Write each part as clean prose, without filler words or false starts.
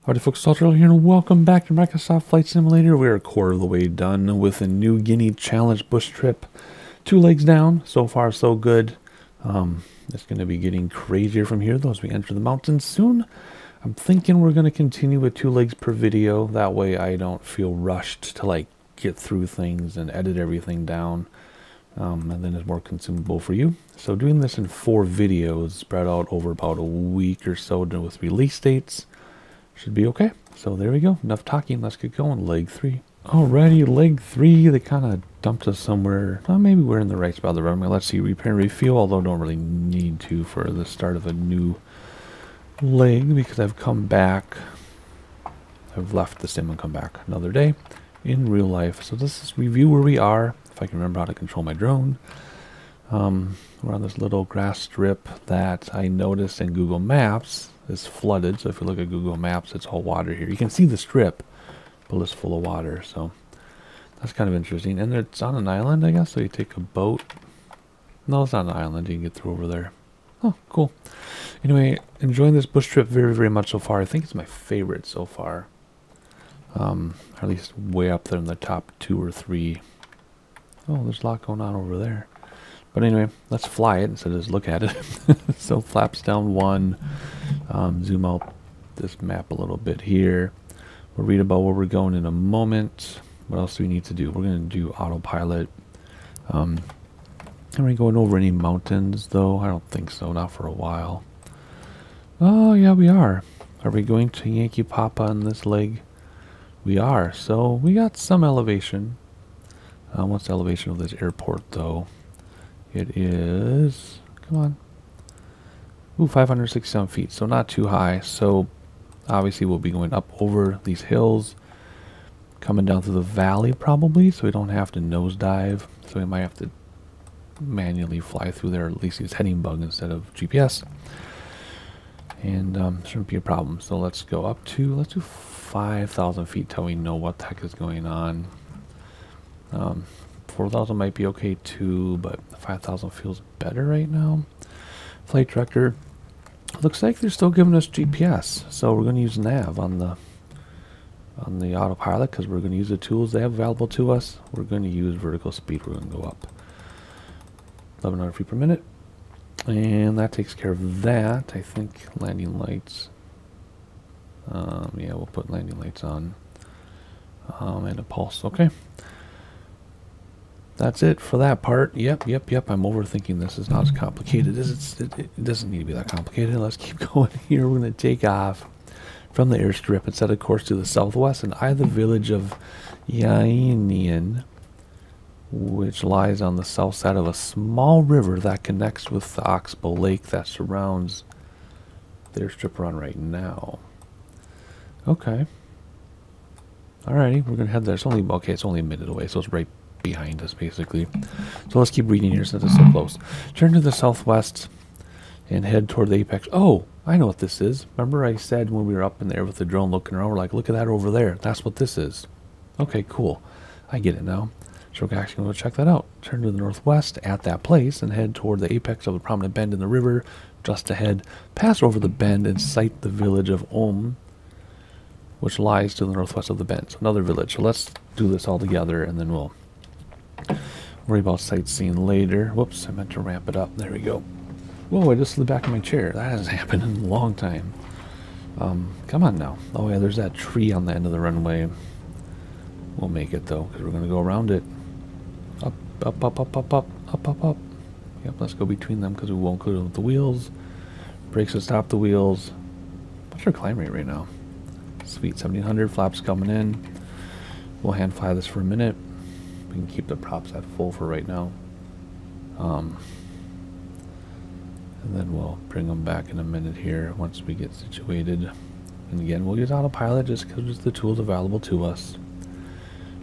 Howdy folks, Salter here and welcome back to Microsoft Flight Simulator. We're a quarter of the way done with a new Guinea challenge bush trip. 2 legs down, so far so good. It's going to be getting crazier from here though as we enter the mountains soon. I'm thinking we're going to continue with 2 legs per video. That way I don't feel rushed to like get through things and edit everything down. And then it's more consumable for you. So doing this in 4 videos spread out over about a week or so with release dates should be okay. So there we go. Enough talking. Let's get going. Leg 3. Alrighty, leg 3. They kind of dumped us somewhere. Well, maybe we're in the right spot of the runway. Let's see. Repair and refuel, although don't really need to for the start of a new leg because I've come back. I've left the sim and come back another day in real life. So this is review where we are. If I can remember how to control my drone. We're on this little grass strip that I noticed in Google Maps is flooded. So if you look at Google Maps, it's all water here. You can see the strip, but it's full of water. So that's kind of interesting. And it's on an island, I guess. So you take a boat. No, it's not an island. You can get through over there. Oh, cool. Anyway, enjoying this bush trip very, very much so far. I think it's my favorite so far. Or at least way up there in the top 2 or 3. Oh, there's a lot going on over there. But anyway, let's fly it instead of just look at it. So flaps down 1. Zoom out this map a little bit here. We'll read about where we're going in a moment. What else do we need to do? We're going to do autopilot. Are we going over any mountains though? I don't think so, not for a while. Oh yeah, we are. Are we going to Yankee Papa in this leg? We are. So we got some elevation. What's the elevation of this airport though? It is, come on. Ooh, 567 feet, so not too high. So obviously we'll be going up over these hills, coming down through the valley probably, so we don't have to nosedive. So we might have to manually fly through there, or at least use heading bug instead of GPS. And shouldn't be a problem. So let's go up to, let's do 5,000 feet till we know what the heck is going on. 4,000 might be okay too, but 5,000 feels better right now. Flight director, looks like they're still giving us GPS, so we're going to use nav on the autopilot because we're going to use the tools they have available to us. We're going to use vertical speed. We're going to go up 1,100 feet per minute, and that takes care of that. I think landing lights. Yeah, we'll put landing lights on, and a pulse. Okay. That's it for that part. Yep. I'm overthinking this. It's not as complicated as it doesn't need to be that complicated. Let's keep going here. We're going to take off from the airstrip and set a course to the southwest and eye the village of Yapsiei, which lies on the south side of a small river that connects with the Oxbow Lake that surrounds the airstrip we're on right now. Okay. Alrighty, we're going to head there. It's only, okay, it's only a minute away, so it's right behind us basically. So let's keep reading here since it's so close. Turn to the southwest and head toward the apex. Oh, I know what this is. Remember I said when we were up in there with the drone looking around, we're like, look at that over there. That's what this is. Okay, cool. I get it now. So we're actually going to check that out. Turn to the northwest at that place and head toward the apex of the prominent bend in the river just ahead. Pass over the bend and sight the village of which lies to the northwest of the bend. So another village. So let's do this all together and then we'll worry about sightseeing later. Whoops, I meant to ramp it up. There we go. Whoa, I just slid back in my chair. That hasn't happened in a long time. Come on now. Oh yeah, there's that tree on the end of the runway. We'll make it though, because we're going to go around it. Up. Yep, let's go between them because we won't go with the wheels. Brakes to stop the wheels. What's our climb rate right now? Sweet, 1700. Flaps coming in. We'll hand fly this for a minute. We can keep the props at full for right now. And then we'll bring them back in a minute here once we get situated. And again, we'll use autopilot just because it's the tools available to us.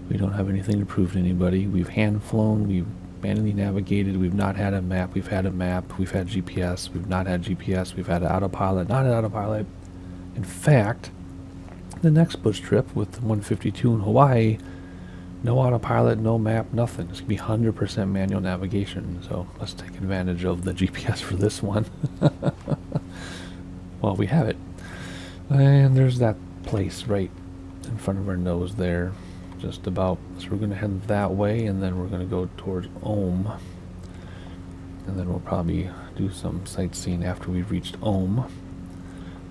We don't have anything to prove to anybody. We've hand flown, we've manually navigated, we've not had a map, we've had a map, we've had GPS, we've not had GPS, we've had an autopilot, not an autopilot. In fact, the next bush trip with the 152 in Hawaii, no autopilot, no map, nothing. It's going to be 100% manual navigation. So let's take advantage of the GPS for this one. Well, we have it. And there's that place right in front of our nose there, just about. So we're going to head that way, and then we're going to go towards Ohm, and then we'll probably do some sightseeing after we've reached Ohm.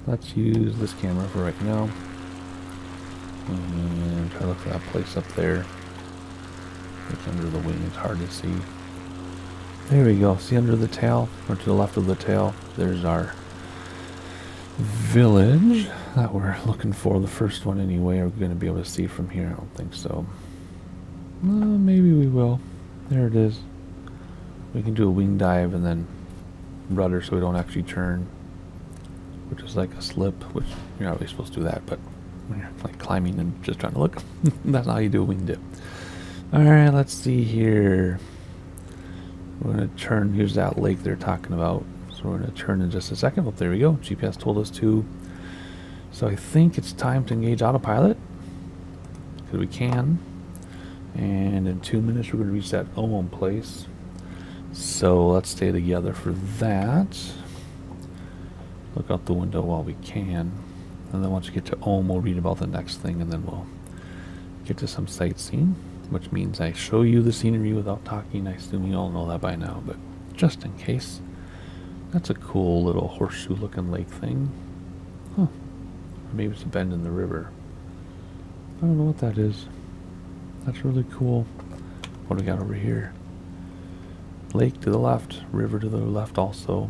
Let's use this camera for right now, and try to look for that place up there. It's under the wing, it's hard to see. There we go, see under the tail, or to the left of the tail, there's our village that we're looking for, the first one anyway. Are we going to be able to see from here? I don't think so. Maybe we will. There it is. We can do a wing dive and then rudder so we don't actually turn, which is like a slip, which you're not really supposed to do that, but when you're like climbing and just trying to look, that's how you do a wing dip. Alright, let's see here. We're going to turn. Here's that lake they're talking about. So we're going to turn in just a second. Oh, there we go. GPS told us to. So I think it's time to engage autopilot, because we can. And in 2 minutes we're going to reach that Ohm place. So let's stay together for that. Look out the window while we can. And then once we get to Ohm, we'll read about the next thing, and then we'll get to some sightseeing, which means I show you the scenery without talking. I assume you all know that by now, but just in case. That's a cool little horseshoe looking lake thing. Huh. Maybe it's a bend in the river. I don't know what that is. That's really cool. What do we got over here? Lake to the left, river to the left also.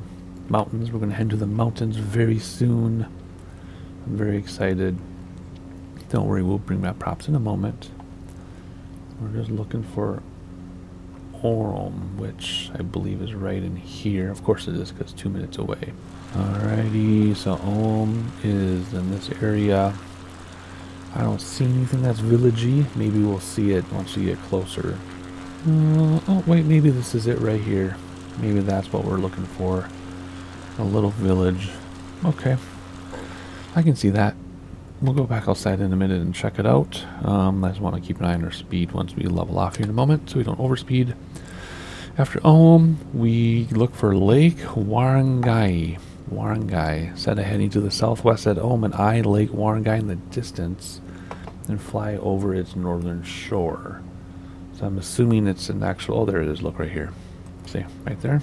Mountains. We're going to head to the mountains very soon. I'm very excited. Don't worry, we'll bring back props in a moment. We're just looking for Ohm, which I believe is right in here. Of course it is, because 2 minutes away. Alrighty, so Ohm is in this area. I don't see anything that's villagey. Maybe we'll see it once we get closer. Oh wait, maybe this is it right here. Maybe that's what we're looking for. A little village. Okay, I can see that. We'll go back outside in a minute and check it out. I just want to keep an eye on our speed once we level off here in a moment, so we don't overspeed. After Ohm, we look for Lake Warangai. Warangai. Instead of heading to the southwest at Ohm, and eye Lake Warangai in the distance, and fly over its northern shore. So I'm assuming it's an actual... Oh, there it is. Look right here. See, right there.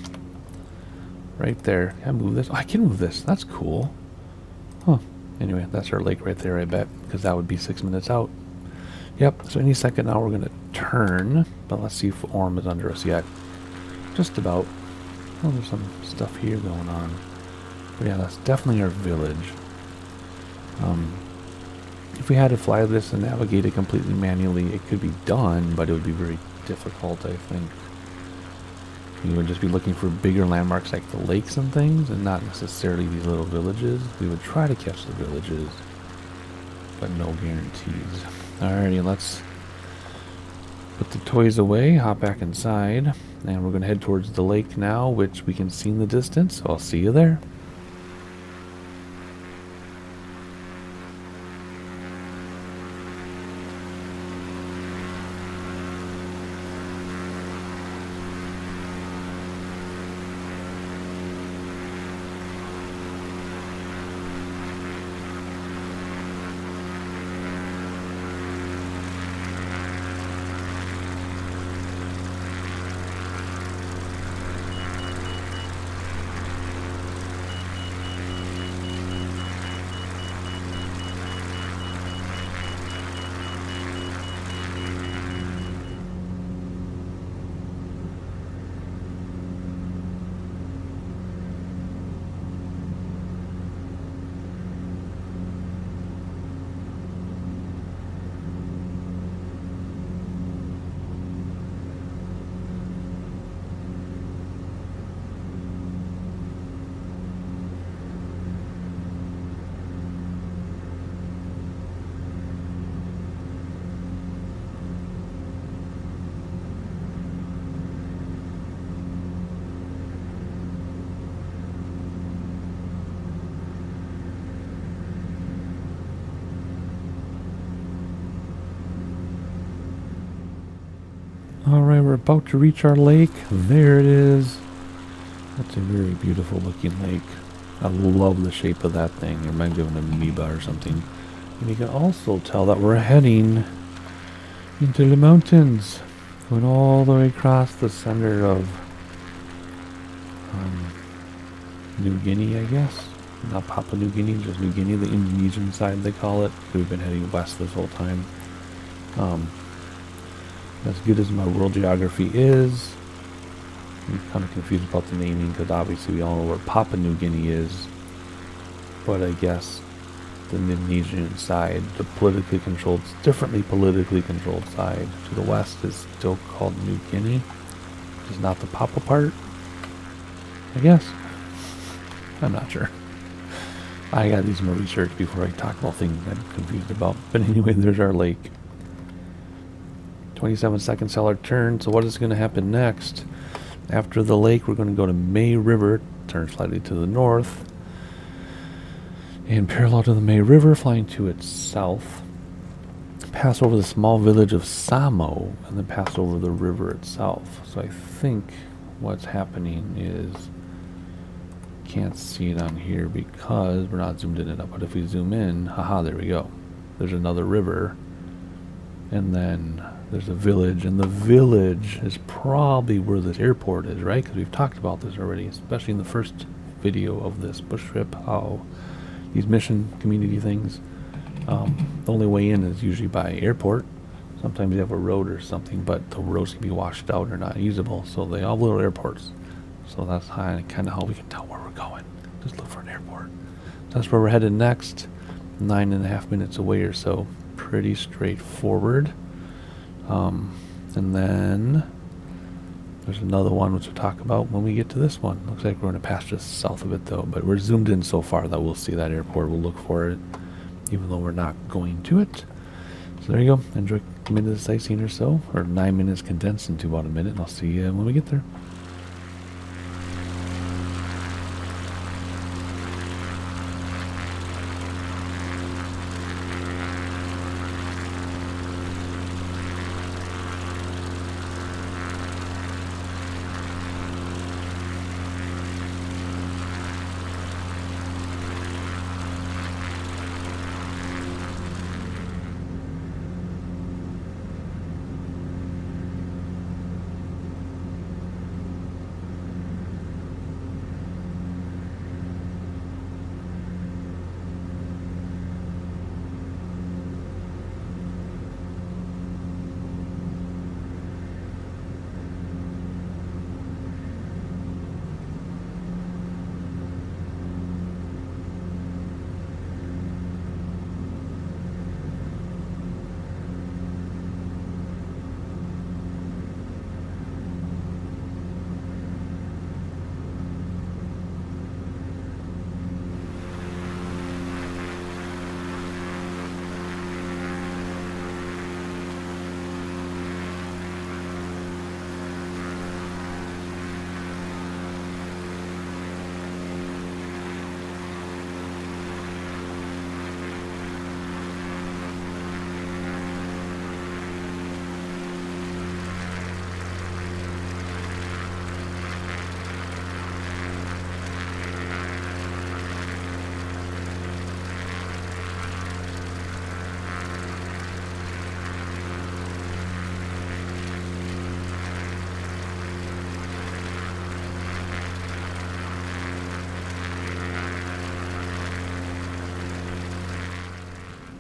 Right there. Can I move this? Oh, I can move this. That's cool. Huh. Anyway, that's our lake right there, I bet, because that would be 6 minutes out. Yep, so any second now we're going to turn, but let's see if Ohm is under us yet. Just about. Oh, there's some stuff here going on. But yeah, that's definitely our village. If we had to fly this and navigate it completely manually, it could be done, but it would be very difficult, I think. We would just be looking for bigger landmarks like the lakes and things, and not necessarily these little villages. We would try to catch the villages, but no guarantees. Alrighty, let's put the toys away, hop back inside, and we're going to head towards the lake now, which we can see in the distance, so I'll see you there. Alright, we're about to reach our lake. There it is. That's a very beautiful looking lake. I love the shape of that thing. It reminds me of an amoeba or something. And you can also tell that we're heading into the mountains, going all the way across the center of New Guinea, I guess. Not Papua New Guinea, just New Guinea, the Indonesian side they call it. We've been heading west this whole time. As good as my world geography is, I'm kind of confused about the naming because obviously we all know where Papua New Guinea is. But I guess the Indonesian side, the differently politically controlled side to the west is still called New Guinea. It's not the Papua part, I guess. I'm not sure. I gotta do some more research before I talk about things I'm confused about. But anyway, there's our lake. 27 seconds till our turn. So what is going to happen next? After the lake, we're going to go to May River, turn slightly to the north, and parallel to the May River, flying to its south, pass over the small village of Samo, and then pass over the river itself. So I think what's happening is, can't see it on here because we're not zoomed in enough, but if we zoom in, haha, there we go. There's another river, and then there's a village, and the village is probably where this airport is, right? Because we've talked about this already, especially in the first video of this bush trip, how these mission community things, the only way in is usually by airport. Sometimes you have a road or something, but the roads can be washed out or not usable, so they all have little airports. So that's kind of how we can tell where we're going. Just look for an airport. That's where we're headed next. 9.5 minutes away or so. Pretty straightforward. And then there's another one which we'll talk about when we get to this one. Looks like we're going to pass just south of it though, but we're zoomed in so far that we'll see that airport. We'll look for it, even though we're not going to it. So there you go. Enjoy a minute of sightseeing or so, or 9 minutes condensed into about a minute, and I'll see you when we get there.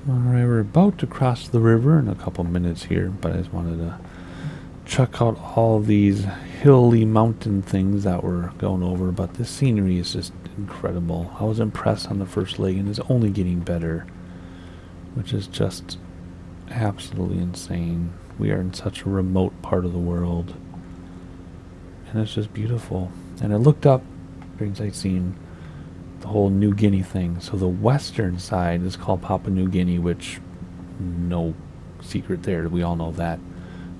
Alright, we're about to cross the river in a couple minutes here, but I just wanted to check out all these hilly mountain things that we're going over, but the scenery is just incredible. I was impressed on the first leg, and it's only getting better, which is just absolutely insane. We are in such a remote part of the world, and it's just beautiful. And I looked up during sightseeing the whole New Guinea thing. So the western side is called Papua New Guinea, which no secret there, we all know that.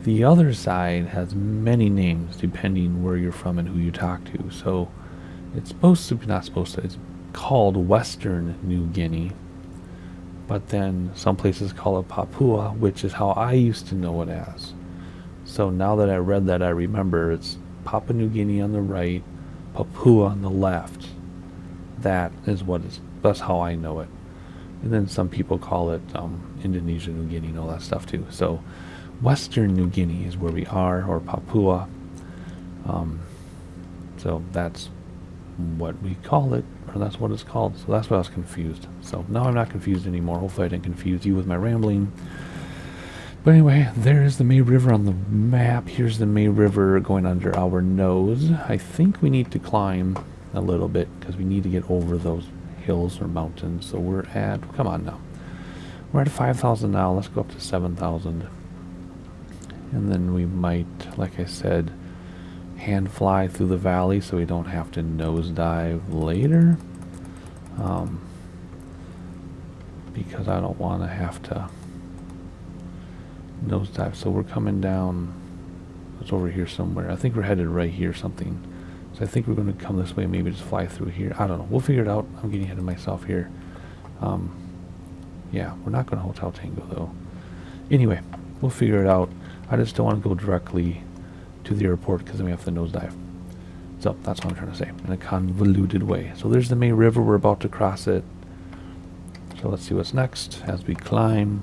The other side has many names depending where you're from and who you talk to. So it's supposed to be, not supposed to, it's called Western New Guinea, but then some places call it Papua, which is how I used to know it as. So now that I read that, I remember it's Papua New Guinea on the right, Papua on the left. That is what is, that's how I know it. And then some people call it Indonesia, New Guinea, and all that stuff too. So Western New Guinea is where we are, or Papua. So that's what we call it, or that's what it's called. So that's why I was confused. So now I'm not confused anymore. Hopefully I didn't confuse you with my rambling. But anyway, there is the May River on the map. Here's the May River going under our nose. I think we need to climb a little bit because we need to get over those hills or mountains. So we're at, come on now. We're at 5,000 now. Let's go up to 7,000. And then we might, like I said, hand fly through the valley so we don't have to nosedive later. Because I don't want to have to nosedive. So we're coming down, it's over here somewhere. I think we're headed right here something. So I think we're going to come this way, maybe just fly through here. I don't know. We'll figure it out. I'm getting ahead of myself here. Yeah, we're not going to Hotel Tango though. Anyway, we'll figure it out. I just don't want to go directly to the airport because then we have to nosedive. So that's what I'm trying to say in a convoluted way. So there's the May River. We're about to cross it. So let's see what's next as we climb.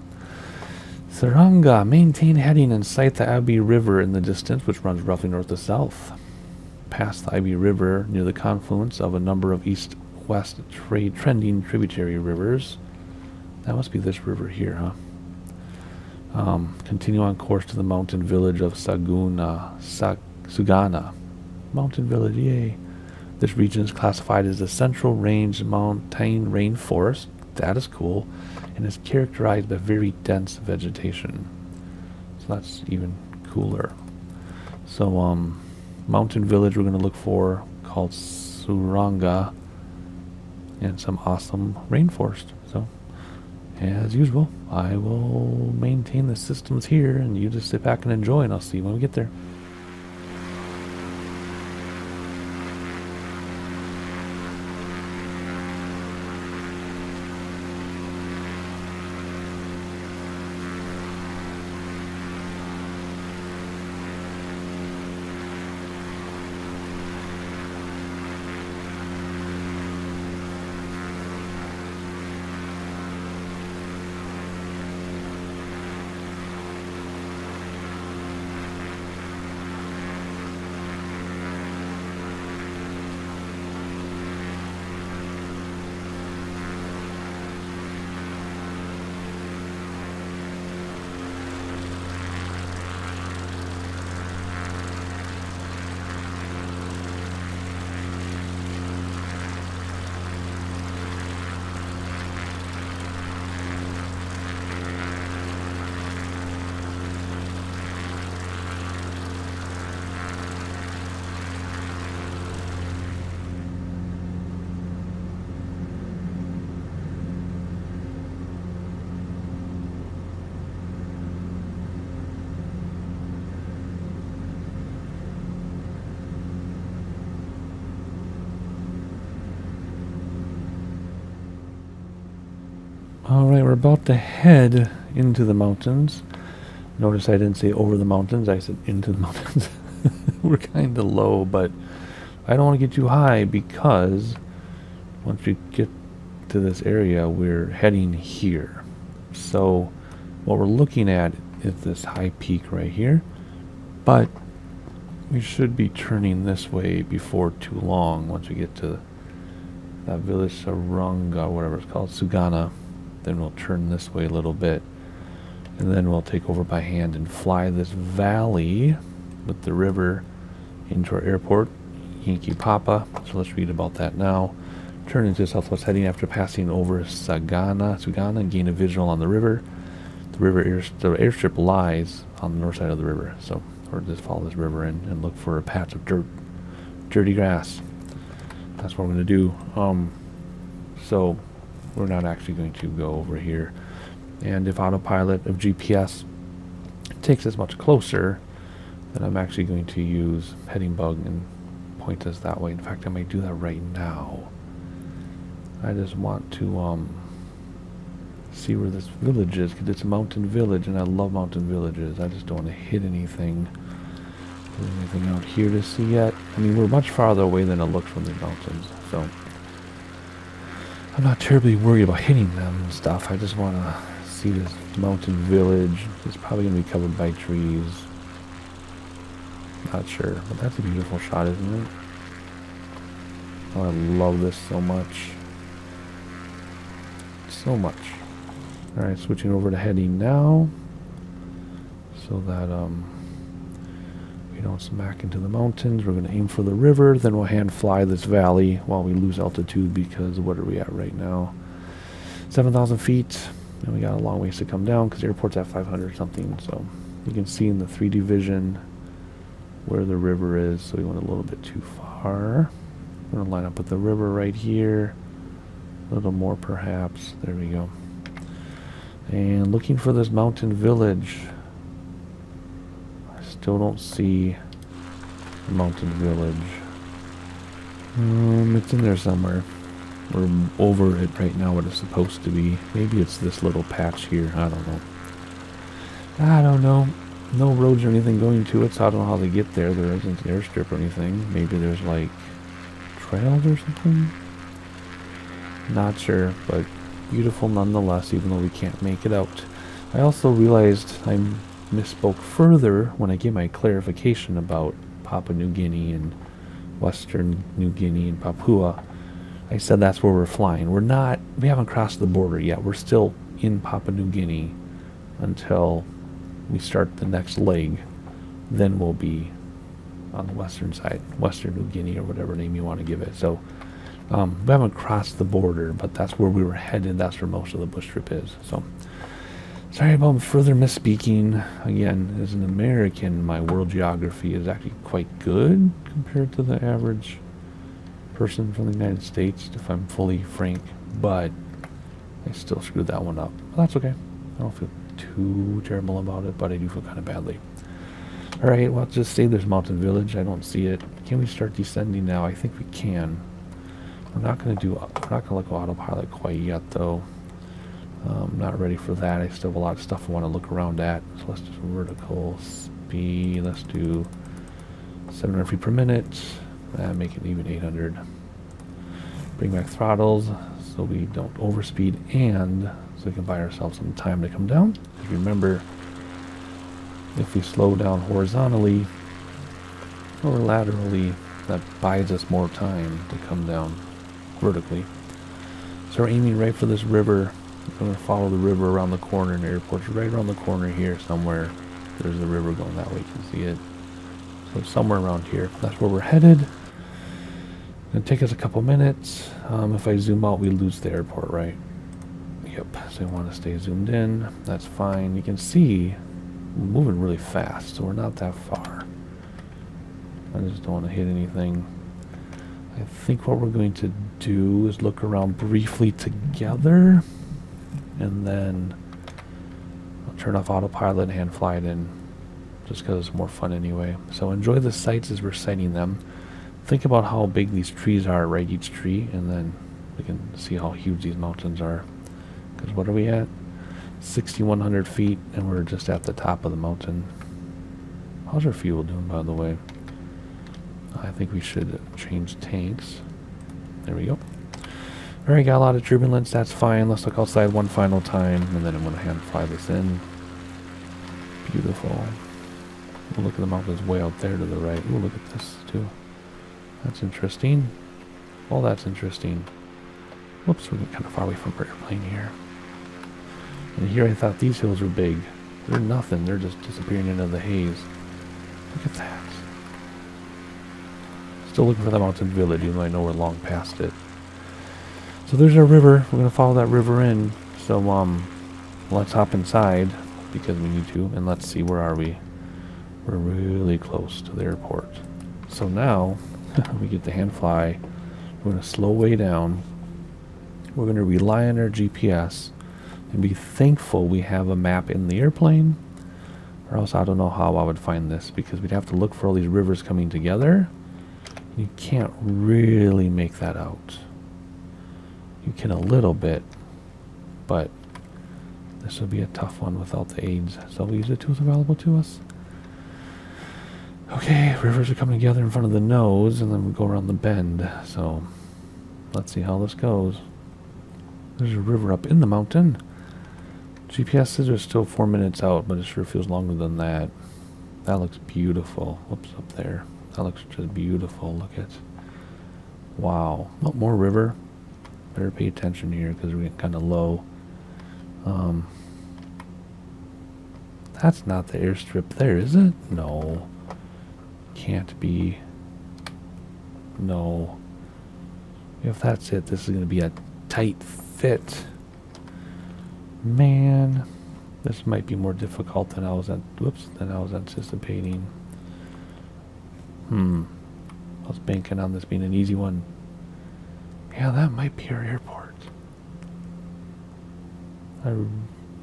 Saranga, maintain heading and sight the Abyei River in the distance, which runs roughly north to south. Past the Abyei River near the confluence of a number of east-west trending tributary rivers. That must be this river here, huh? Continue on course to the mountain village of Sugana. Mountain village, yay. This region is classified as the Central Range Mountain Rainforest. That is cool. And is characterized by very dense vegetation. So that's even cooler. So, mountain village we're going to look for called Suranga. And some awesome rainforest. So, as usual, I will maintain the systems here, and you just sit back and enjoy, and I'll see you when we get there. Alright, we're about to head into the mountains. Notice I didn't say over the mountains, I said into the mountains. We're kind of low, but I don't want to get too high because once we get to this area, we're heading here. So what we're looking at is this high peak right here, but we should be turning this way before too long once we get to that village Saranga, whatever it's called, Sugana. Then we'll turn this way a little bit, and then we'll take over by hand and fly this valley with the river into our airport, Yankee Papa. So let's read about that now. Turn into southwest heading after passing over Sugana, and gain a visual on the river. The airstrip lies on the north side of the river. So we'll just follow this river in and look for a patch of dirty grass. That's what we're going to do. So we're not actually going to go over here. And if autopilot of GPS takes us much closer, then I'm actually going to use heading bug and point us that way. In fact, I might do that right now. I just want to see where this village is, because it's a mountain village, and I love mountain villages. I just don't want to hit anything. Is there anything out here to see yet? I mean, we're much farther away than it looks from the mountains, so I'm not terribly worried about hitting them and stuff. I just want to see this mountain village. It's probably going to be covered by trees. Not sure, but that's a beautiful shot, isn't it? Oh, I love this so much. So much. Alright, switching over to heading now. So that we don't smack into the mountains. We're going to aim for the river. Then we'll hand fly this valley while we lose altitude, because what are we at right now? 7,000 feet. And we got a long ways to come down because the airport's at 500 something. So you can see in the 3D vision where the river is. So we went a little bit too far. We're going to line up with the river right here. A little more perhaps. There we go. And looking for this mountain village. I still don't see the mountain village. It's in there somewhere. We're over it right now, what it's supposed to be. Maybe it's this little patch here. I don't know. I don't know. No roads or anything going to it, so I don't know how they get there. There isn't an airstrip or anything. Maybe there's like trails or something. Not sure, but beautiful nonetheless, even though we can't make it out. I also realized I misspoke further when I gave my clarification about Papua New Guinea and Western New Guinea and Papua. I said that's where we're flying. We haven't crossed the border yet. We're still in Papua New Guinea until we start the next leg. Then we'll be on the western side, Western New Guinea or whatever name you want to give it. So we haven't crossed the border, but that's where we were headed. That's where most of the bush trip is. So sorry about further misspeaking. Again, as an American, my world geography is actually quite good compared to the average person from the United States, if I'm fully frank, but I still screwed that one up. But that's okay. I don't feel too terrible about it, but I do feel kind of badly. Alright, well, just say there's mountain village. I don't see it. Can we start descending now? I think we can. We're not going to let go autopilot quite yet, though. I'm not ready for that. I still have a lot of stuff I want to look around at. So let's do vertical speed. Let's do 700 feet per minute. Make it even 800. Bring back throttles so we don't overspeed, and so we can buy ourselves some time to come down. Because remember, if we slow down horizontally or laterally, that buys us more time to come down vertically. So we're aiming right for this river. We're going to follow the river around the corner, and the airport's right around the corner here somewhere. There's the river going that way. You can see it. So somewhere around here. That's where we're headed. It'll take us a couple minutes. If I zoom out, we lose the airport, right? Yep. So we want to stay zoomed in. That's fine. You can see we're moving really fast, so we're not that far. I just don't want to hit anything. I think what we're going to do is look around briefly together, and then I'll turn off autopilot and hand fly it in, just because it's more fun anyway. So enjoy the sights as we're sighting them. Think about how big these trees are, right? Each tree, and then we can see how huge these mountains are. Because what are we at? 6,100 feet, and we're just at the top of the mountain. How's our fuel doing, by the way? I think we should change tanks. There we go. Alright, got a lot of turbulence. That's fine. Let's look outside one final time, and then I'm going to hand fly this in. Beautiful. We'll look at the mountains way out there to the right. We'll look at this, too. That's interesting. Well, that's interesting. Whoops, we're getting kind of far away from our airplane here. And here I thought these hills were big. They're nothing. They're just disappearing into the haze. Look at that. Still looking for the mountain village, even though I know we're long past it. So there's our river. We're going to follow that river in. So let's hop inside, because we need to. And let's see, where are we? We're really close to the airport. So now we get the hand fly. We're going to slow way down. We're going to rely on our GPS and be thankful we have a map in the airplane, or else I don't know how I would find this, because we'd have to look for all these rivers coming together. You can't really make that out. You can a little bit, but this would be a tough one without the aids. So we'll use the tools available to us. Okay, rivers are coming together in front of the nose, and then we go around the bend. So let's see how this goes. There's a river up in the mountain. GPS says there's still 4 minutes out, but it sure feels longer than that. That looks beautiful. Whoops, up there. That looks just beautiful. Look at. Wow. Oh, more river. Better pay attention here because we're getting kind of low. That's not the airstrip there, is it? No. Can't be. No. If that's it, this is going to be a tight fit. Man, this might be more difficult than I was anticipating. I was banking on this being an easy one. Yeah, that might be our airport. I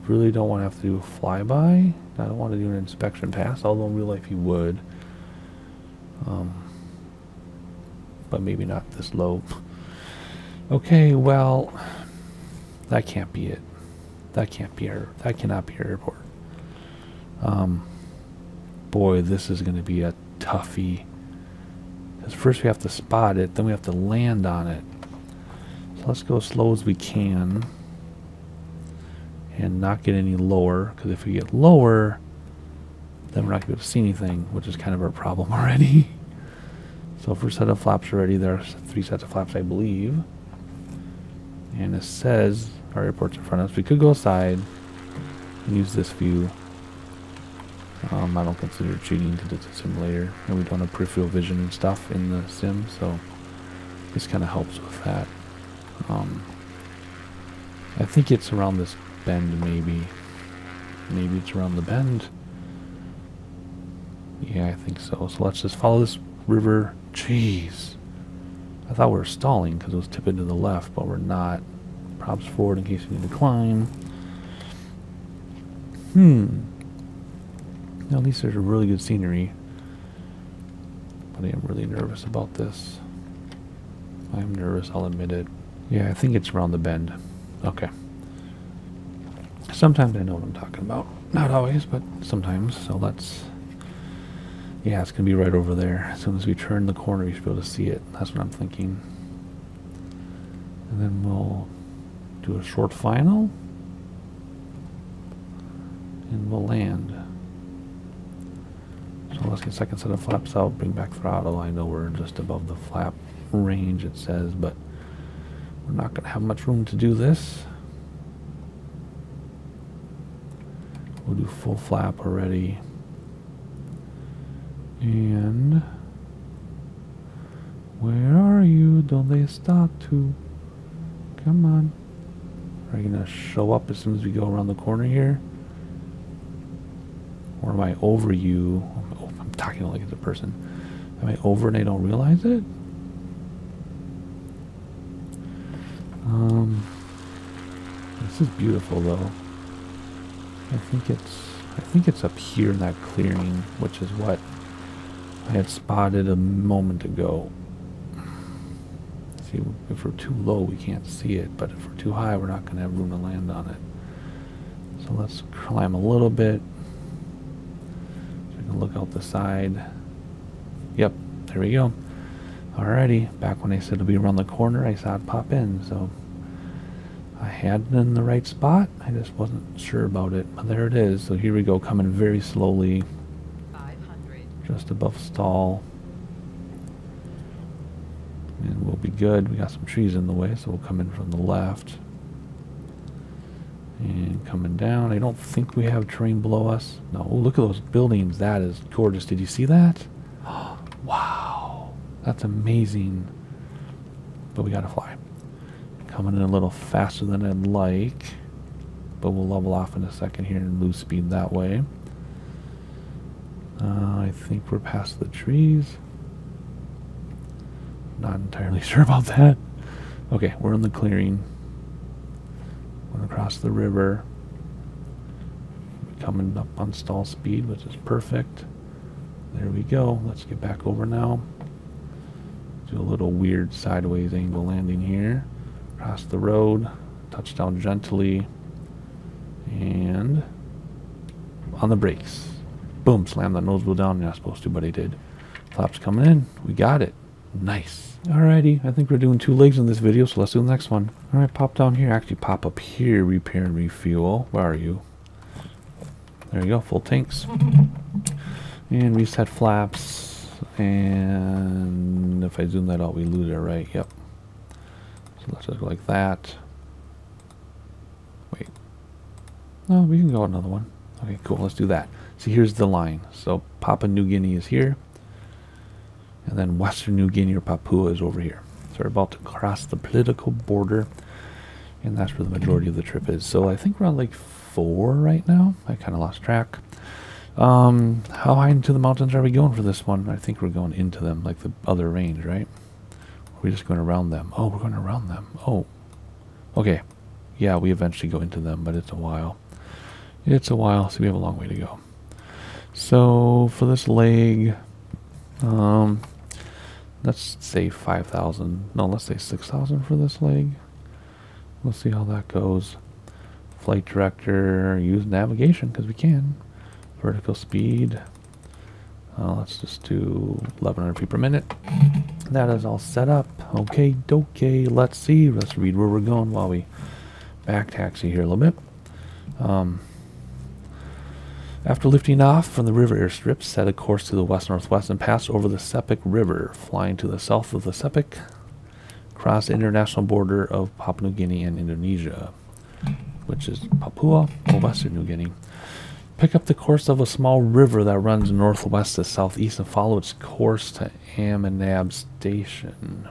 really don't want to have to do a flyby. I don't want to do an inspection pass, although in real life you would. But maybe not this low. Okay, well, that can't be it. That cannot be our airport. Boy, this is going to be a toughie. Because first we have to spot it, then we have to land on it. So let's go as slow as we can. And not get any lower. Because if we get lower, then we're not going to be able to see anything, which is kind of our problem already. So first set of flaps already. There's 3 sets of flaps, I believe. And it says our airport's in front of us. We could go aside and use this view. I don't consider it cheating because it's a simulator, and we don't have peripheral vision and stuff in the sim, so this kind of helps with that. I think it's around this bend, maybe. Maybe it's around the bend. Yeah, I think so. So let's just follow this river. Jeez. I thought we were stalling because it was tipping to the left, but we're not. Props forward in case we need to climb. At least there's a really good scenery. But I am really nervous about this. I'm nervous, I'll admit it. Yeah, I think it's around the bend. Okay. Sometimes I know what I'm talking about. Not always, but sometimes. So let's... Yeah, it's going to be right over there. As soon as we turn the corner, you should be able to see it. That's what I'm thinking. And then we'll do a short final. And we'll land. So let's get second set of flaps out, bring back throttle. I know we're just above the flap range, it says, but we're not going to have much room to do this. We'll do full flap already. And where are you? Don't they start to? Come on. Are you going to show up as soon as we go around the corner here? Or am I over you? Oh, I'm talking like it's a person. Am I over and I don't realize it? This is beautiful though. I think it's up here in that clearing, which is what I had spotted a moment ago. See, if we're too low, we can't see it, but if we're too high, we're not going to have room to land on it. So let's climb a little bit. So we can look out the side. Yep, there we go. Alrighty, back when I said it'll be around the corner, I saw it pop in, so I had it in the right spot. I just wasn't sure about it, but there it is. So here we go, coming very slowly. 500. Just above stall. And we'll be good. We got some trees in the way, so we'll come in from the left. And coming down. I don't think we have terrain below us. No, look at those buildings. That is gorgeous. Did you see that? Wow. That's amazing. But we gotta fly. Coming in a little faster than I'd like. But we'll level off in a second here and lose speed that way. I think we're past the trees. Not entirely sure about that. Okay, we're in the clearing. Going across the river. Coming up on stall speed, which is perfect. There we go. Let's get back over now. Do a little weird sideways angle landing here. Across the road. Touch down gently. And on the brakes. Boom, slam that nose wheel down. You're not supposed to, but I did. Flaps coming in. We got it. Nice. Alrighty, I think we're doing 2 legs in this video, so let's do the next one. Alright, pop down here. Actually, pop up here. Repair and refuel. Where are you? There you go, full tanks. And reset flaps. And if I zoom that out, we lose it, right? Yep. So let's just go like that. Wait. No, we can go another one. Okay, cool. Let's do that. See, here's the line. So Papua New Guinea is here. And then Western New Guinea or Papua is over here. So we're about to cross the political border. And that's where the majority of the trip is. So I think we're on like 4 right now. I kind of lost track. How high into the mountains are we going for this one? I think we're going into them, like the other range, right? Or are we just going around them? Oh, we're going around them. Oh. Okay. Yeah, we eventually go into them, but it's a while. It's a while, so we have a long way to go. So for this leg, let's say 5,000. No, let's say 6,000 for this leg. We'll see how that goes. Flight director, use navigation because we can. Vertical speed. Let's just do 1,100 feet per minute. That is all set up. Okay, dokey. Let's see. Let's read where we're going while we back taxi here a little bit. After lifting off from the river airstrip, set a course to the west-northwest and pass over the Sepik River, flying to the south of the Sepik, cross the international border of Papua New Guinea and Indonesia, which is Papua or Western New Guinea. Pick up the course of a small river that runs northwest to southeast and follow its course to Amanab Station.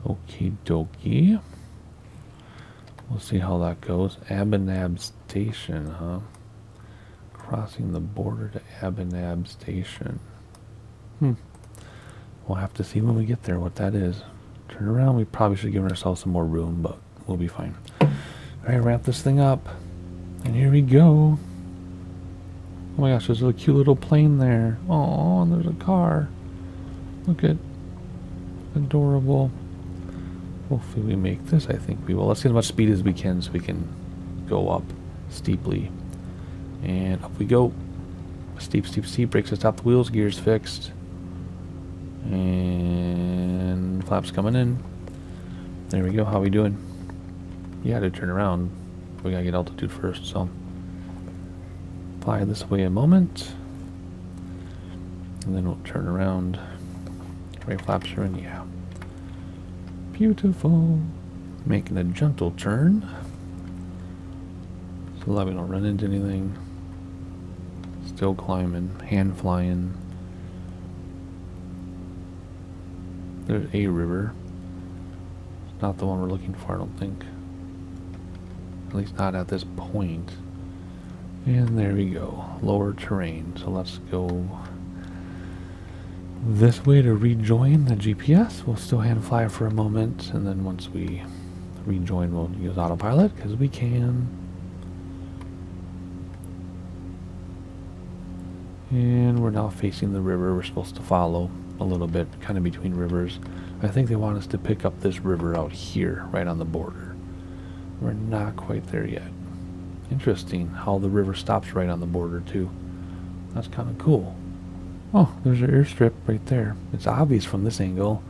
Okie dokie. We'll see how that goes. Amanab Station, huh? Crossing the border to Amanab Station. We'll have to see when we get there what that is. Turn around. We probably should give ourselves some more room, but we'll be fine. Alright, wrap this thing up. And here we go. Oh my gosh, there's a cute little plane there. Oh, and there's a car. Look at adorable. Hopefully we make this. I think we will. Let's get as much speed as we can so we can go up steeply. And up we go. Steep, steep, steep. Brakes to stop the wheels. Gears fixed. And flaps coming in. There we go. How we doing? Yeah, to turn around. We gotta get altitude first, so fly this way a moment. And then we'll turn around. Right flaps are in, yeah. Beautiful. Making a gentle turn. So that we don't run into anything. Still climbing, hand flying. There's a river. It's not the one we're looking for, I don't think. At least not at this point. And there we go. Lower terrain. So let's go this way to rejoin the GPS. We'll still hand fly for a moment. And then once we rejoin, we'll use autopilot because we can. And we're now facing the river we're supposed to follow a little bit, kind of between rivers. I think they want us to pick up this river out here, right on the border. We're not quite there yet. Interesting how the river stops right on the border too. That's kind of cool. Oh, there's our airstrip right there. It's obvious from this angle.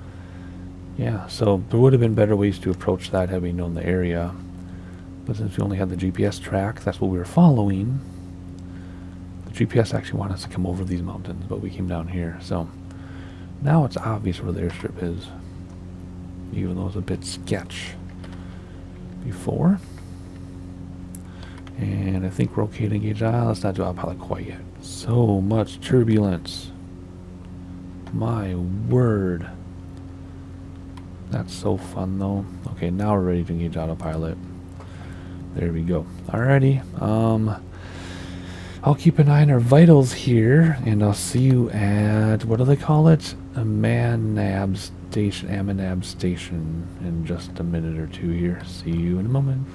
Yeah, so there would have been better ways to approach that had we known the area. But since we only had the GPS track, that's what we were following. The GPS actually wanted us to come over these mountains, but we came down here. So now it's obvious where the airstrip is, even though it's a bit sketch before. And I think we're okay to engage. Let's not do autopilot quite yet. So much turbulence. My word. That's so fun though. Okay, now we're ready to engage autopilot. There we go. Alrighty. I'll keep an eye on our vitals here, and I'll see you at, what do they call it? Amanab Station in just a minute or two here. See you in a moment.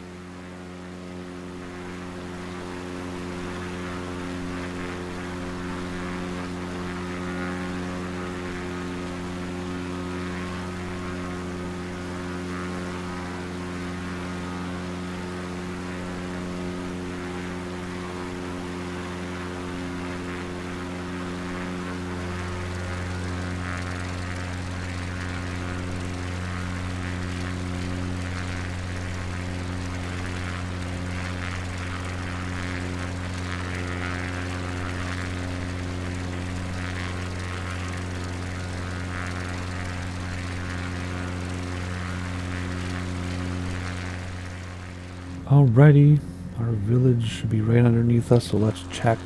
Alrighty, our village should be right underneath us, so let's check.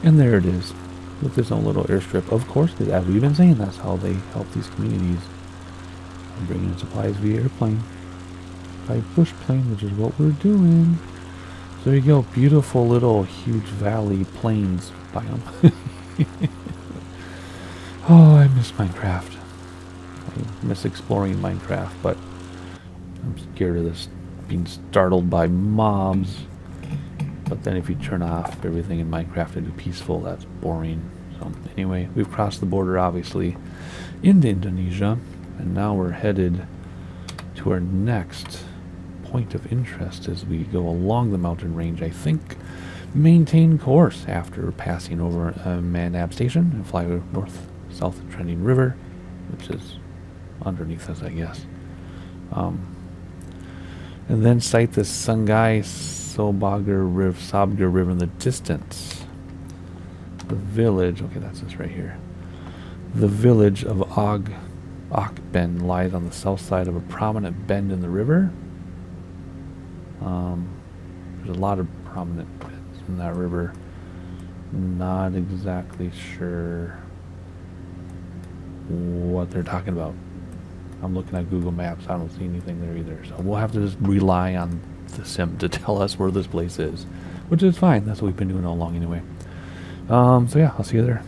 And there it is, with its own little airstrip. Of course, as we've been saying, that's how they help these communities. Bringing in supplies via airplane. By bush plane, which is what we're doing. So there you go, beautiful little huge valley plains biome. Oh, I miss Minecraft. I miss exploring Minecraft, but I'm scared of this being startled by mobs. But then if you turn off everything in Minecraft to be peaceful, that's boring. So anyway, we've crossed the border obviously into Indonesia, and now we're headed to our next point of interest as we go along the mountain range. I think maintain course after passing over a Manab station and fly north-south trending river, which is underneath us, I guess. And then sight the Sungai Sabgar River in the distance. The village, okay, that's this right here. The village of Akben lies on the south side of a prominent bend in the river. There's a lot of prominent bends in that river. Not exactly sure what they're talking about. I'm looking at Google Maps. I don't see anything there either. So we'll have to just rely on the sim to tell us where this place is, which is fine. That's what we've been doing all along anyway. So yeah, I'll see you there.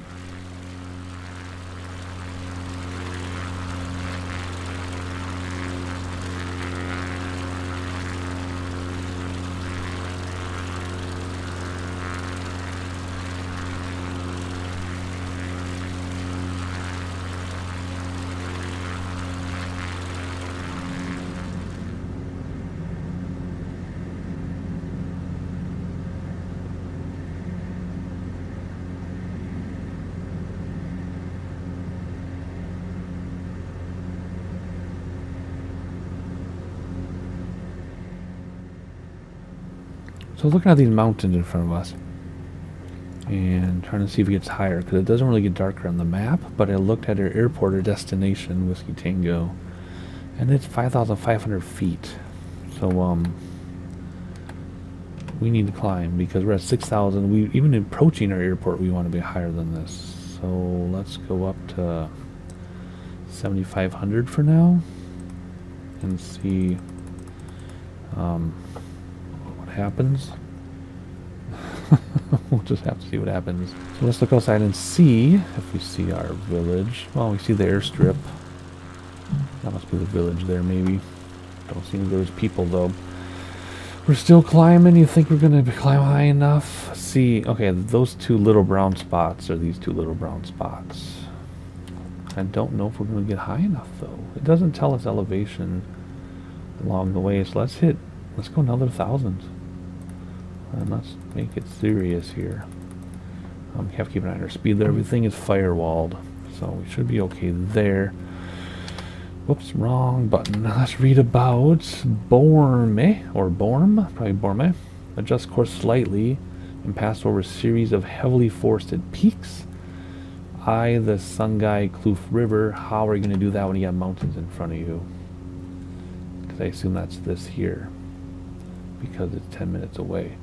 So looking at these mountains in front of us and trying to see if it gets higher, because it doesn't really get darker on the map, but I looked at our airport or destination, Whiskey Tango, and it's 5,500 feet. So we need to climb because we're at 6,000. We even approaching our airport, we want to be higher than this. So let's go up to 7,500 for now and see what happens. We'll just have to see what happens. So let's look outside and see if we see our village. Well, we see the airstrip. That must be the village there, maybe. Don't seem there's people though. We're still climbing. You think we're gonna climb high enough? See, okay, those two little brown spots are these two little brown spots. I don't know if we're gonna get high enough though. It doesn't tell us elevation along the way, so let's go another 1,000. And let's make it serious here. We have to keep an eye on our speed there. Everything is firewalled, so we should be okay there. Whoops, wrong button. Let's read about Borme, or Borm, probably Borme. Adjust course slightly and pass over a series of heavily forested peaks. Eye the Sungai Kloof River. How are you going to do that when you have mountains in front of you? Because I assume that's this here, because it's 10 minutes away.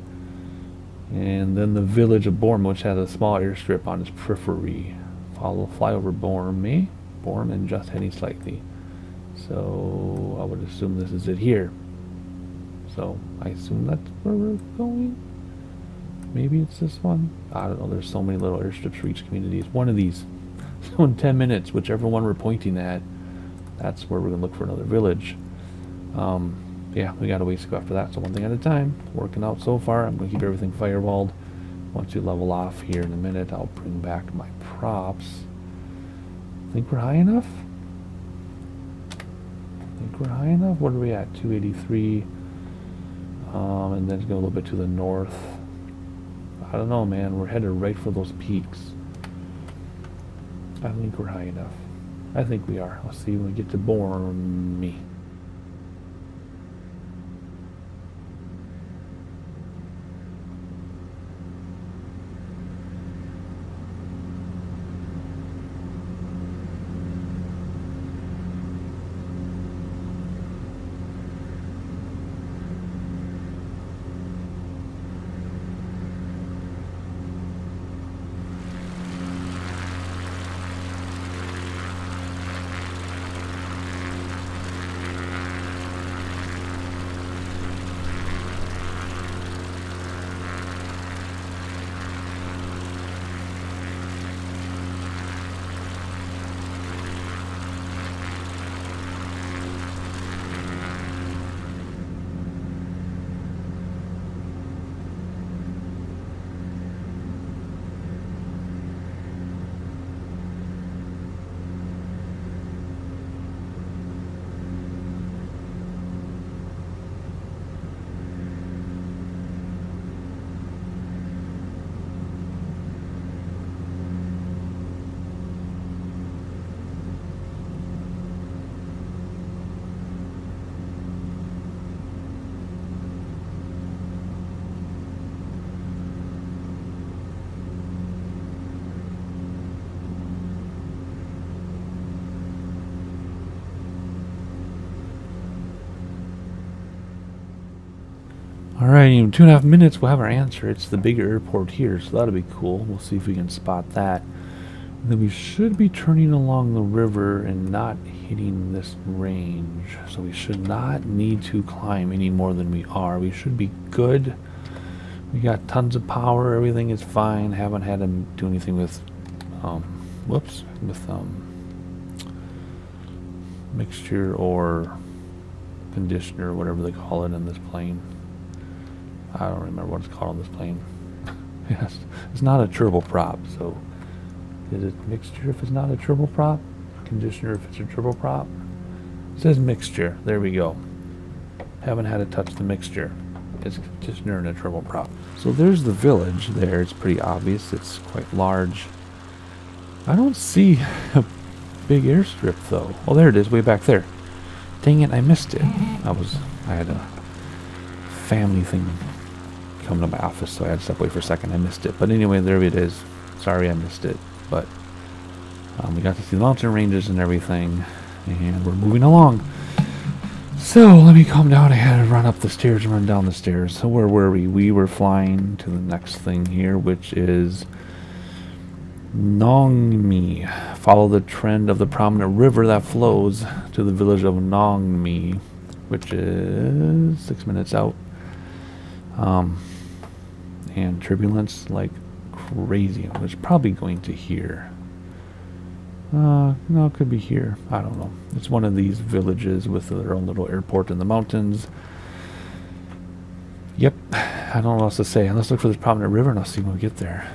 And then the village of Borm, which has a small airstrip on its periphery. Fly over Borm, and just heading slightly. So I would assume this is it here. So I assume that's where we're going. Maybe it's this one. I don't know. There's so many little airstrips for each community. It's one of these. So in 10 minutes, whichever one we're pointing at, that's where we're gonna look for another village. Yeah, we got a ways to go after that, so one thing at a time. Working out so far. I'm going to keep everything firewalled. Once you level off here in a minute, I'll bring back my props. Think we're high enough? Think we're high enough? What are we at? 283. And then go a little bit to the north. I don't know, man. We're headed right for those peaks. I think we're high enough. I think we are. Let's see when we get to Borme. Alright, in 2.5 minutes we'll have our answer. It's the bigger airport here, so that'll be cool. We'll see if we can spot that. And then we should be turning along the river and not hitting this range. So we should not need to climb any more than we are. We should be good. We got tons of power. Everything is fine. Haven't had to do anything with, mixture or conditioner, whatever they call it in this plane. I don't remember what it's called on this plane. Yes, it's not a turboprop, so is it mixture if it's not a turboprop? Conditioner if it's a turboprop? It says mixture. There we go. Haven't had to touch the mixture. It's conditioner and a turboprop. So there's the village there. It's pretty obvious. It's quite large. I don't see a big airstrip though. Oh, there it is, way back there. Dang it, I missed it. I had a family thing coming to my office, so I had to step away for a second. I missed it. But anyway, there it is. Sorry I missed it. But we got to see the mountain ranges and everything. And we're moving along. So let me calm down. I had to run up the stairs and run down the stairs. So where were we? We were flying to the next thing here, which is Nongmi. Follow the trend of the prominent river that flows to the village of Nongmi, which is 6 minutes out. And turbulence like crazy. It's probably going to here. No, it could be here. I don't know. It's one of these villages with their own little airport in the mountains. Yep. I don't know what else to say. Let's look for this prominent river and I'll see when we get there.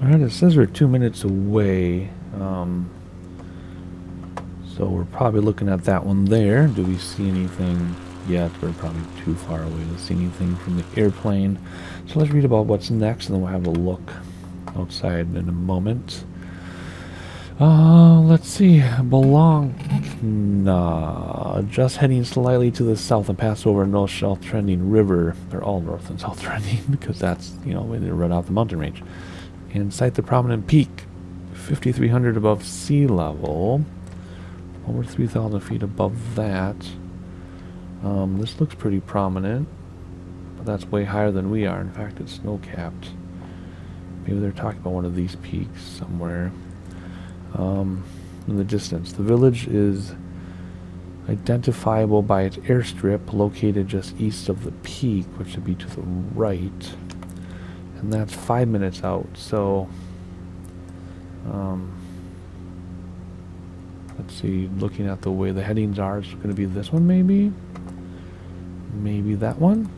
Alright, it says we're 2 minutes away, so we're probably looking at that one there. Do we see anything yet? We're probably too far away to see anything from the airplane. So let's read about what's next, and then we'll have a look outside in a moment. Let's see. Just heading slightly to the south and pass over a north-south trending river. They're all north and south trending because that's, you know, when they run out the mountain range. And sight the prominent peak, 5,300 above sea level, over 3,000 feet above that. This looks pretty prominent, but that's way higher than we are. In fact, it's snow-capped. Maybe they're talking about one of these peaks somewhere. In the distance, the village is identifiable by its airstrip located just east of the peak, which would be to the right. And that's 5 minutes out, so let's see, looking at the way the headings are, it's going to be this one maybe? Maybe that one?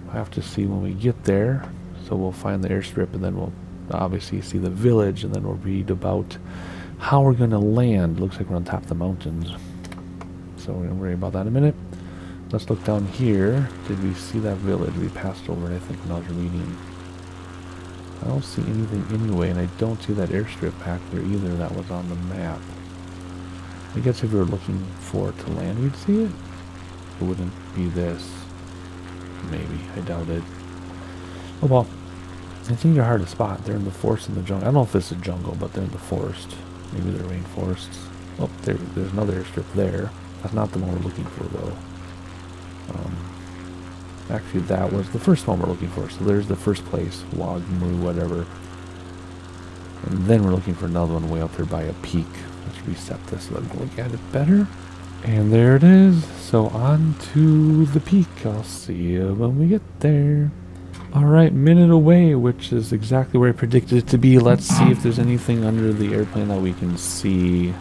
We'll have to see when we get there. So we'll find the airstrip and then we'll obviously see the village and then we'll read about how we're going to land. Looks like we're on top of the mountains. So we're going to worry about that in a minute. Let's look down here. Did we see that village? We passed over it, I think, when I was reading. I don't see anything anyway, and I don't see that airstrip back there either that was on the map. I guess if we were looking for it to land, we'd see it. It wouldn't be this. Maybe. I doubt it. Oh well. I think they're hard to spot. They're in the forest and the jungle. I don't know if this is jungle, but they're in the forest. Maybe they're rainforests. Oh, there's another airstrip there. That's not the one we're looking for, though. Actually, that was the first one we're looking for. So there's the first place. Wagmu, whatever. And then we're looking for another one way up there by a peak. Let's reset this so that we can look at it better. And there it is. So on to the peak. I'll see you when we get there. Alright, minute away, which is exactly where I predicted it to be. Let's see if there's anything under the airplane that we can see.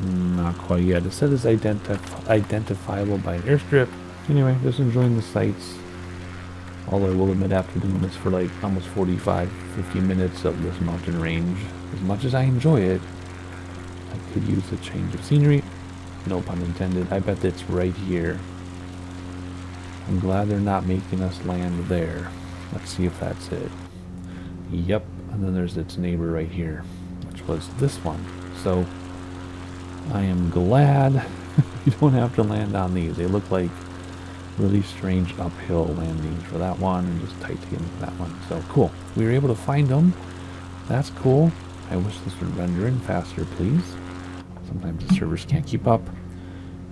Not quite yet. It said it's identifiable by an airstrip. Anyway, just enjoying the sights. Although I will admit, after doing this for like almost 45, 50 minutes of this mountain range, as much as I enjoy it, I could use a change of scenery. No pun intended. I bet it's right here. I'm glad they're not making us land there. Let's see if that's it. Yep. And then there's its neighbor right here, which was this one. So I am glad you don't have to land on these. They look like really strange uphill landings for that one and just titanium for that one. So cool. We were able to find them. That's cool. I wish this would render in faster, please. Sometimes the servers can't keep up,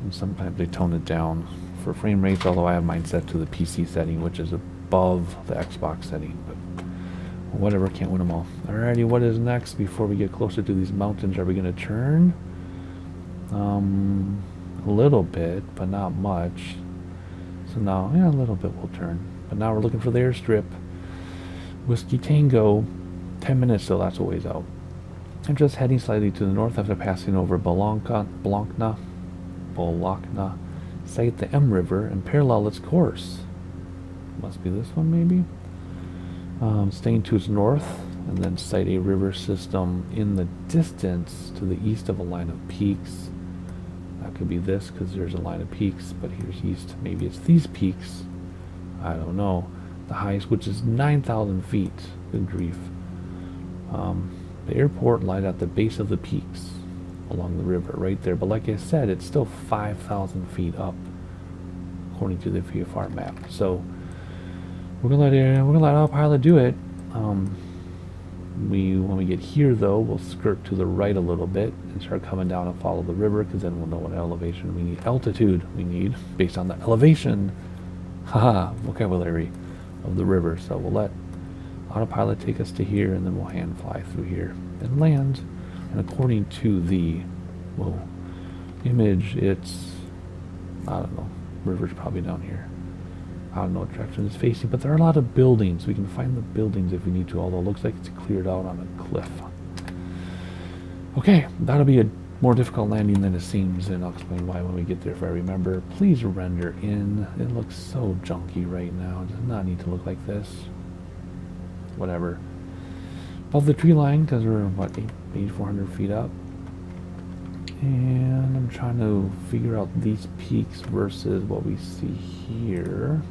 and sometimes they tone it down for frame rates, although I have mine set to the PC setting, which is above the Xbox setting, but whatever, can't win them all. Alrighty, what is next before we get closer to these mountains? Are we going to turn? A little bit, but not much. So now, yeah, a little bit we'll turn. But now we're looking for the airstrip. Whiskey Tango, 10 minutes, so that's a ways out. I'm just heading slightly to the north after passing over Bologna, sight the M River and parallel its course. Must be this one, maybe? Staying to its north, and then sight a river system in the distance to the east of a line of peaks. That could be this, because there's a line of peaks, but here's east. Maybe it's these peaks. I don't know. The highest, which is 9,000 feet. Good grief. The airport lies at the base of the peaks along the river right there, but like I said, it's still 5,000 feet up according to the VFR map. So we're gonna let autopilot do it. When we get here though, we'll skirt to the right a little bit and start coming down and follow the river, because then we'll know what elevation we need, altitude we need based on the elevation, vocabulary of the river. So we'll let autopilot take us to here, and then we'll hand fly through here and land. And according to the image, it's, I don't know, river's probably down here. I don't know what direction it's facing, but there are a lot of buildings. We can find the buildings if we need to, although it looks like it's cleared out on a cliff. Okay, that'll be a more difficult landing than it seems, and I'll explain why when we get there if I remember. Please render in. It looks so junky right now. It does not need to look like this. Whatever. Above the tree line, because we're, what, 8,400 feet up. And I'm trying to figure out these peaks versus what we see here.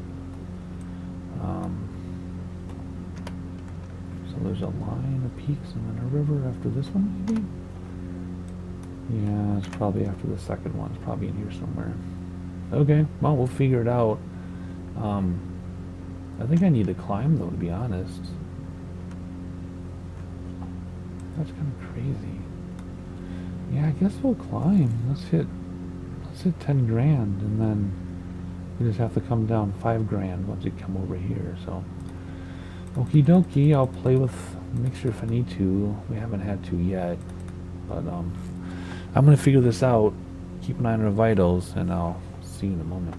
So there's a line of peaks and then a river after this one, maybe? Yeah, it's probably after the second one. It's probably in here somewhere. Okay, well, we'll figure it out. I think I need to climb, though, to be honest. That's kind of crazy. Yeah, I guess we'll climb. Let's hit 10 grand, and then we just have to come down 5 grand once we come over here. So, okie dokie. I'll play with a mixture if I need to. We haven't had to yet, but I'm gonna figure this out. Keep an eye on our vitals, and I'll see you in a moment.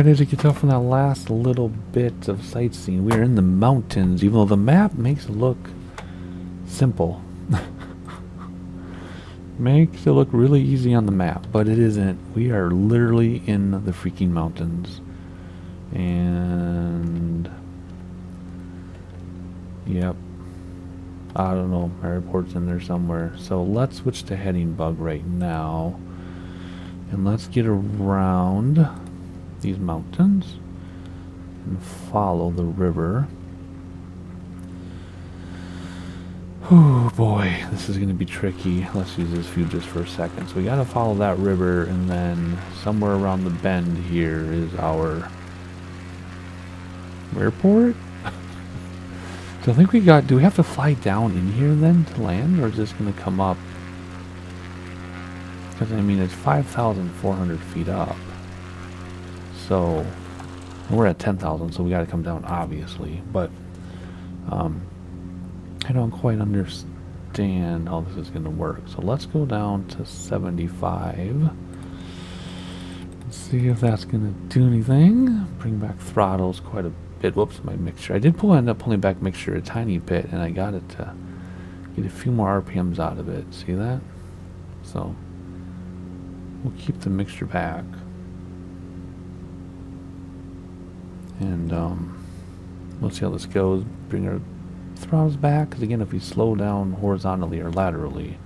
Alright, as you can tell from that last little bit of sightseeing, we are in the mountains, even though the map makes it look simple. Makes it look really easy on the map, but it isn't. We are literally in the freaking mountains. And... yep. I don't know, airport's in there somewhere. So let's switch to heading bug right now. And let's get around these mountains and follow the river. Oh boy, this is going to be tricky. Let's use this view just for a second. So we got to follow that river, and then somewhere around the bend here is our airport. So I think we got, do we have to fly down in here then to land, or is this going to come up? Because I mean it's 5,400 feet up. So we're at 10,000, so we got to come down obviously, but I don't quite understand how this is going to work. So let's go down to 75. Let's see if that's going to do anything. Bring back throttles quite a bit. Whoops, my mixture. I did end up pulling back mixture a tiny bit, and I got it to get a few more RPMs out of it. See that? So we'll keep the mixture back. And we'll see how this goes. Bring our throttles back, because again, if we slow down horizontally or laterally,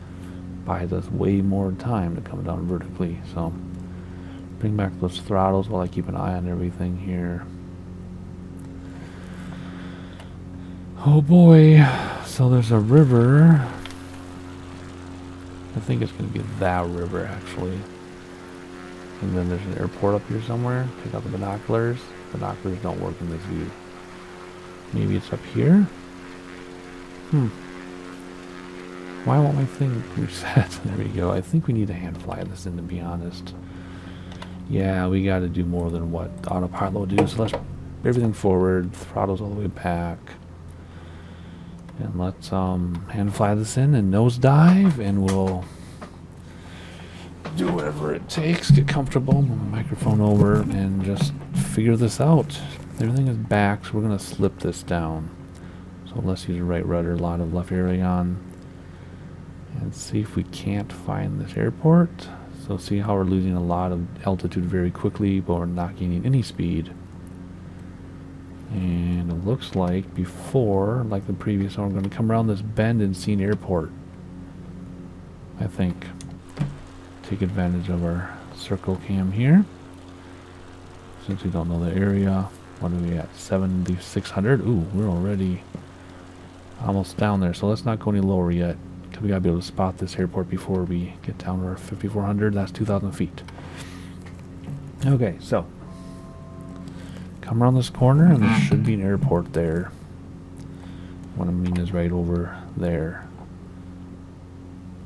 buys us way more time to come down vertically. So bring back those throttles while I keep an eye on everything here. Oh boy, so there's a river. I think it's going to be that river actually. And then there's an airport up here somewhere. Pick out the binoculars. Binoculars don't work in this view. Maybe it's up here? Why won't my thing reset? There we go. I think we need to hand fly this in, to be honest. Yeah, we got to do more than what autopilot will do. So let's everything forward, throttles all the way back. And let's hand fly this in and nosedive, and we'll do whatever it takes, get comfortable, move my microphone over, and just figure this out. Everything is back, so we're going to slip this down. So let's use the right rudder, a lot of left aileron, and see if we can't find this airport. So see how we're losing a lot of altitude very quickly, but we're not gaining any speed. And it looks like before, like the previous one, we're going to come around this bend and see an airport. I think. Take advantage of our circle cam here. Since we don't know the area. What are we at? 7,600? Ooh, we're already almost down there. So let's not go any lower yet, because we got to be able to spot this airport before we get down to our 5,400. That's 2,000 feet. Okay, so come around this corner, and there should be an airport there. What I mean is right over there.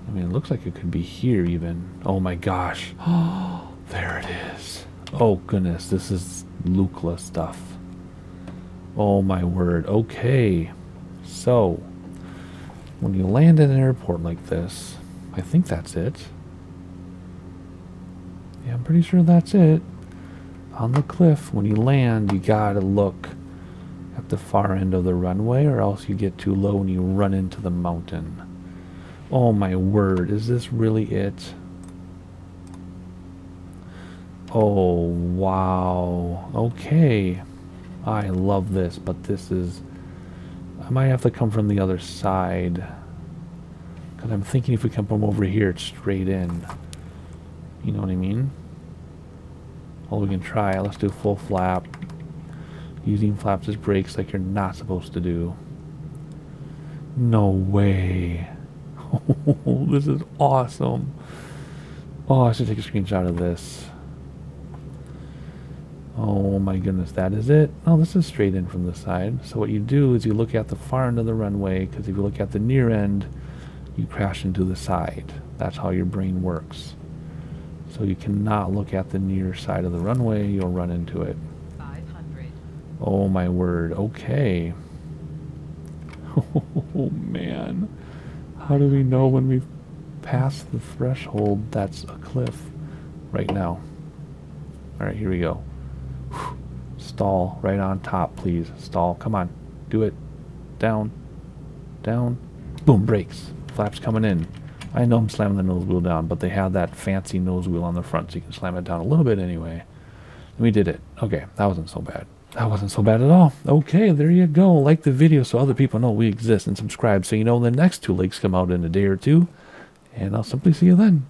I mean, it looks like it could be here even. Oh my gosh. Oh, there it is. Oh goodness, this is Lukla stuff. Oh my word. Okay. So, when you land at an airport like this, I think that's it. Yeah, I'm pretty sure that's it. On the cliff, when you land, you gotta look at the far end of the runway, or else you get too low and you run into the mountain. Oh my word, is this really it? Oh wow. Okay. I love this, but this is... I might have to come from the other side. Because I'm thinking if we come from over here, it's straight in. You know what I mean? Well, we can try. Let's do full flap. Using flaps as brakes like you're not supposed to do. No way. Oh, this is awesome. Oh, I should take a screenshot of this. Oh my goodness, that is it. Oh, this is straight in from the side. So what you do is you look at the far end of the runway, because if you look at the near end, you crash into the side. That's how your brain works. So you cannot look at the near side of the runway, you'll run into it. 500. Oh my word, okay. Oh man. How do we know when we've passed the threshold that's a cliff right now? Alright, here we go. Stall right on top, please. Stall. Come on. Do it. Down. Down. Boom, brakes. Flaps coming in. I know I'm slamming the nose wheel down, but they have that fancy nose wheel on the front, so you can slam it down a little bit anyway. And we did it. Okay, that wasn't so bad. That wasn't so bad at all. Okay, there you go. Like the video so other people know we exist, and subscribe so you know when the next 2 legs come out in a day or two. And I'll simply see you then.